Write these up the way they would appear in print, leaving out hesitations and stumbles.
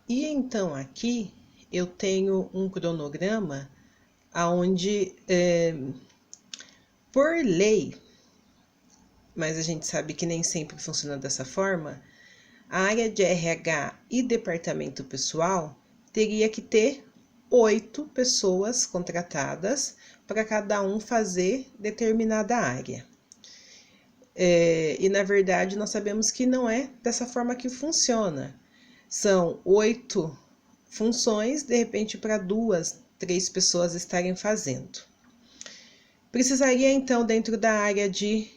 E então aqui eu tenho um cronograma onde, por lei, mas a gente sabe que nem sempre funciona dessa forma, a área de RH e departamento pessoal teria que ter 8 pessoas contratadas para cada um fazer determinada área. E na verdade nós sabemos que não é dessa forma que funciona. São 8 funções, de repente para 2, 3 pessoas estarem fazendo. Precisaria então, dentro da área de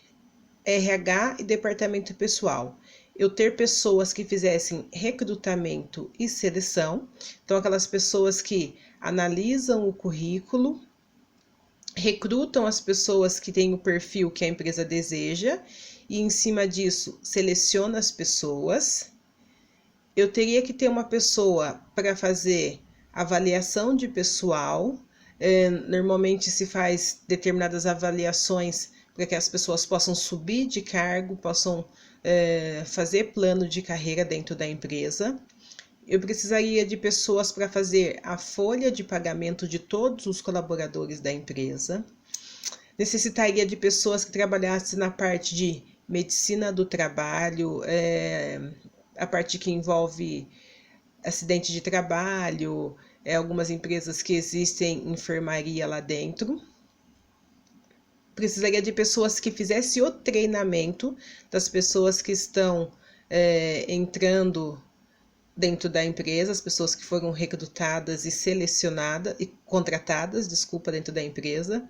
RH e departamento pessoal, eu ter pessoas que fizessem recrutamento e seleção, então aquelas pessoas que analisam o currículo, recrutam as pessoas que têm o perfil que a empresa deseja e em cima disso seleciona as pessoas. Eu teria que ter uma pessoa para fazer avaliação de pessoal. Normalmente se faz determinadas avaliações para que as pessoas possam subir de cargo, possam fazer plano de carreira dentro da empresa. Eu precisaria de pessoas para fazer a folha de pagamento de todos os colaboradores da empresa. Necessitaria de pessoas que trabalhassem na parte de medicina do trabalho, a parte que envolve acidente de trabalho, algumas empresas que existem enfermaria lá dentro. Precisaria de pessoas que fizessem o treinamento das pessoas que estão entrando dentro da empresa, as pessoas que foram recrutadas e selecionadas e contratadas, dentro da empresa.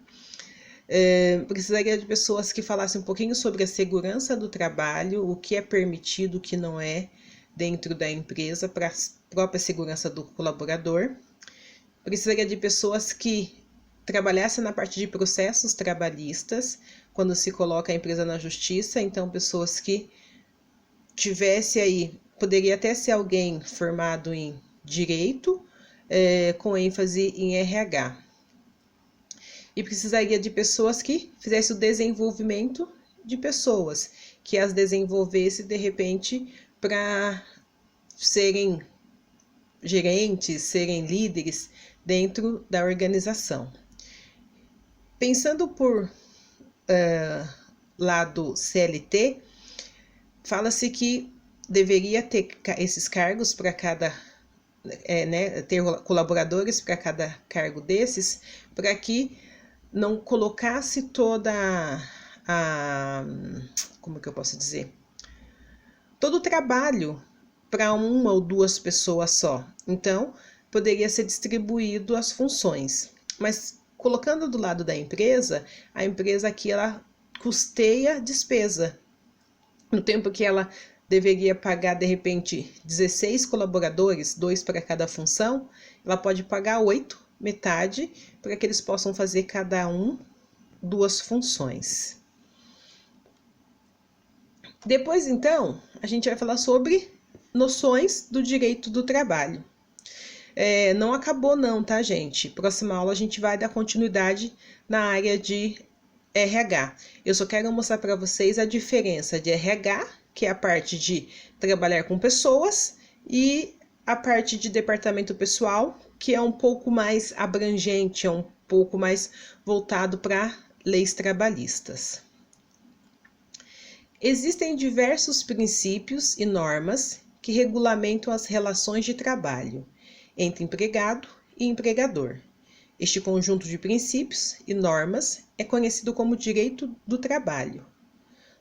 Precisaria de pessoas que falassem um pouquinho sobre a segurança do trabalho, o que é permitido, o que não é dentro da empresa para a própria segurança do colaborador. Precisaria de pessoas que trabalhassem na parte de processos trabalhistas, quando se coloca a empresa na justiça, então pessoas que tivesse aí, poderia até ser alguém formado em direito, com ênfase em RH. E precisaria de pessoas que fizessem o desenvolvimento de pessoas, que as desenvolvesse de repente para serem gerentes, serem líderes dentro da organização. Pensando por lado CLT, fala-se que deveria ter esses cargos para cada, ter colaboradores para cada cargo desses, para que não colocasse toda como que eu posso dizer? Todo o trabalho para uma ou duas pessoas só. Então, poderia ser distribuído as funções. Mas colocando do lado da empresa, a empresa aqui ela custeia a despesa. No tempo que ela deveria pagar, de repente, 16 colaboradores, 2 para cada função, ela pode pagar 8, metade, para que eles possam fazer cada um 2 funções. Depois, então, a gente vai falar sobre noções do direito do trabalho. Não acabou não, tá, gente? Próxima aula a gente vai dar continuidade na área de RH. Eu só quero mostrar para vocês a diferença de RH, que é a parte de trabalhar com pessoas, e a parte de departamento pessoal, que é um pouco mais abrangente, é um pouco mais voltado para leis trabalhistas. Existem diversos princípios e normas que regulamentam as relações de trabalho entre empregado e empregador. Este conjunto de princípios e normas é conhecido como direito do trabalho.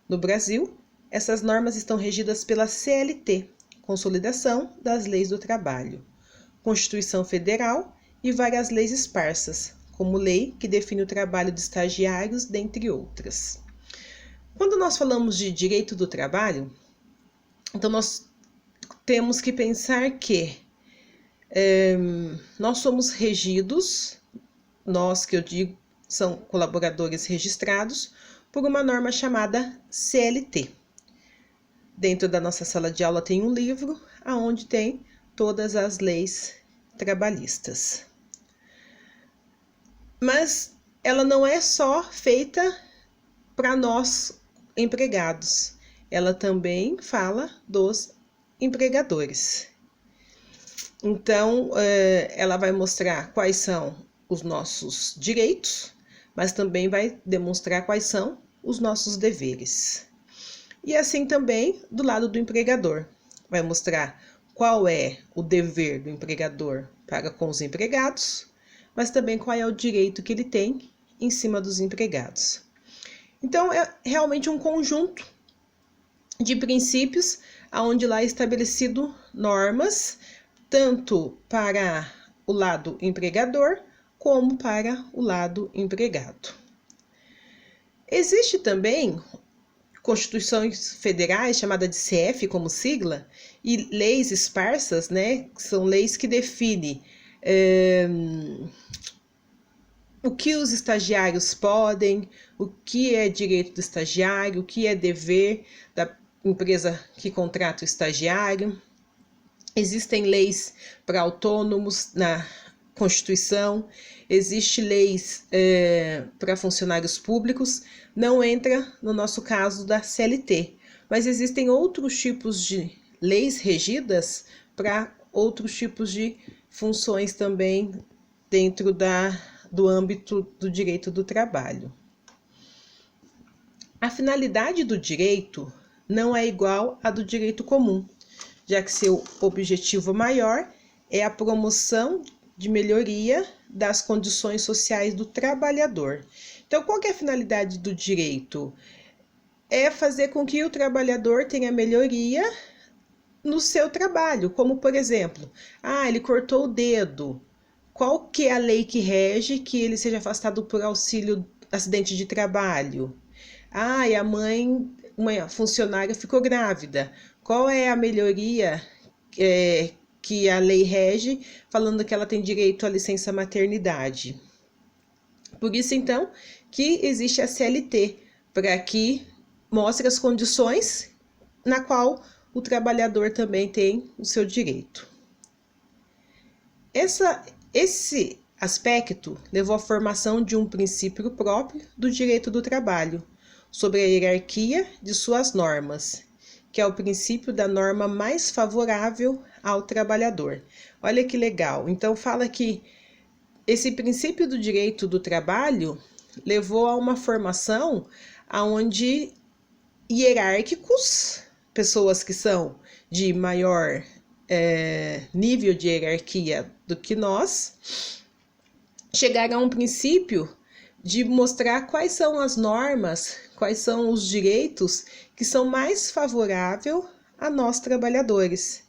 No Brasil, essas normas estão regidas pela CLT, Consolidação das Leis do Trabalho, Constituição Federal e várias leis esparsas, como lei que define o trabalho de estagiários, dentre outras. Quando nós falamos de direito do trabalho, então nós temos que pensar que nós somos regidos, nós que eu digo são colaboradores registrados, por uma norma chamada CLT. Dentro da nossa sala de aula tem um livro onde tem todas as leis trabalhistas. Mas ela não é só feita para nós empregados, ela também fala dos empregadores. Então, ela vai mostrar quais são os nossos direitos, mas também vai demonstrar quais são os nossos deveres. E assim também do lado do empregador, vai mostrar qual é o dever do empregador para com os empregados, mas também qual é o direito que ele tem em cima dos empregados. Então, é realmente um conjunto de princípios onde lá é estabelecido normas, tanto para o lado empregador, como para o lado empregado. Existe também constituições federais, chamada de CF como sigla, e leis esparsas, né, que são leis que definem o que os estagiários podem, o que é direito do estagiário, o que é dever da empresa que contrata o estagiário. Existem leis para autônomos na Constituição, existem leis para funcionários públicos, não entra no nosso caso da CLT, mas existem outros tipos de leis regidas para outros tipos de funções também dentro do âmbito do direito do trabalho. A finalidade do direito não é igual à do direito comum, já que seu objetivo maior é a promoção de melhoria das condições sociais do trabalhador. Então, qual que é a finalidade do direito? É fazer com que o trabalhador tenha melhoria no seu trabalho, como por exemplo, ele cortou o dedo. Qual que é a lei que rege que ele seja afastado por auxílio acidente de trabalho? E a mãe, uma funcionária ficou grávida. Qual é a melhoria que a lei rege, falando que ela tem direito à licença maternidade? Por isso, então, que existe a CLT, para que mostre as condições na qual o trabalhador também tem o seu direito. Esse aspecto levou à formação de um princípio próprio do direito do trabalho, sobre a hierarquia de suas normas, que é o princípio da norma mais favorável ao trabalhador. Olha que legal. Então, fala que esse princípio do direito do trabalho levou a uma formação onde hierárquicos, pessoas que são de maior nível de hierarquia do que nós, chegaram a um princípio de mostrar quais são as normas, quais são os direitos que são mais favoráveis a nós trabalhadores.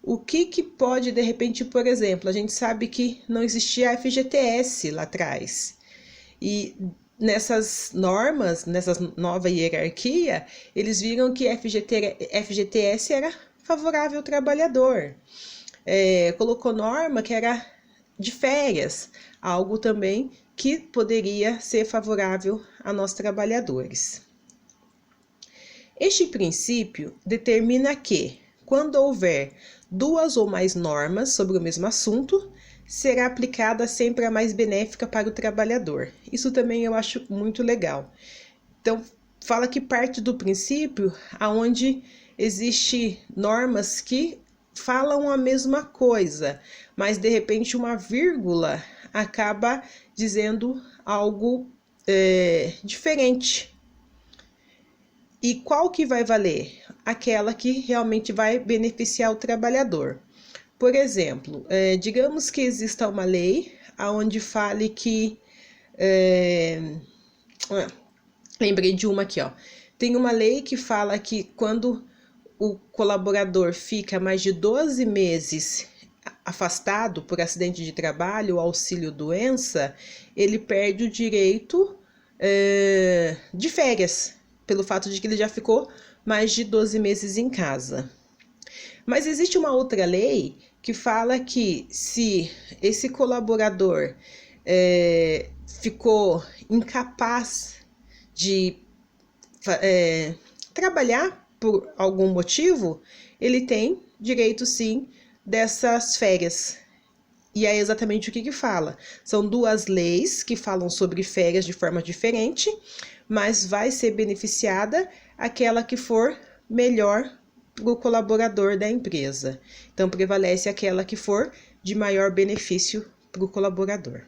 O que pode, de repente, por exemplo, a gente sabe que não existia a FGTS lá atrás. E nessas normas, nessa nova hierarquia, eles viram que a FGTS era favorável ao trabalhador. Colocou norma que era de férias, algo também que poderia ser favorável a nós trabalhadores. Este princípio determina que, quando houver duas ou mais normas sobre o mesmo assunto, será aplicada sempre a mais benéfica para o trabalhador. Isso também eu acho muito legal. Então, fala que parte do princípio onde existe normas que falam a mesma coisa, mas de repente uma vírgula acaba dizendo algo diferente. E qual que vai valer? Aquela que realmente vai beneficiar o trabalhador. Por exemplo, digamos que exista uma lei onde fale que... lembrei de uma aqui, ó. Tem uma lei que fala que quando o colaborador fica mais de 12 meses afastado por acidente de trabalho ou auxílio-doença, ele perde o direito de férias, pelo fato de que ele já ficou mais de 12 meses em casa. Mas existe uma outra lei que fala que se esse colaborador ficou incapaz de trabalhar por algum motivo, ele tem direito sim dessas férias. E é exatamente o que fala. São duas leis que falam sobre férias de forma diferente, mas vai ser beneficiada aquela que for melhor para o colaborador da empresa. Então, prevalece aquela que for de maior benefício para o colaborador.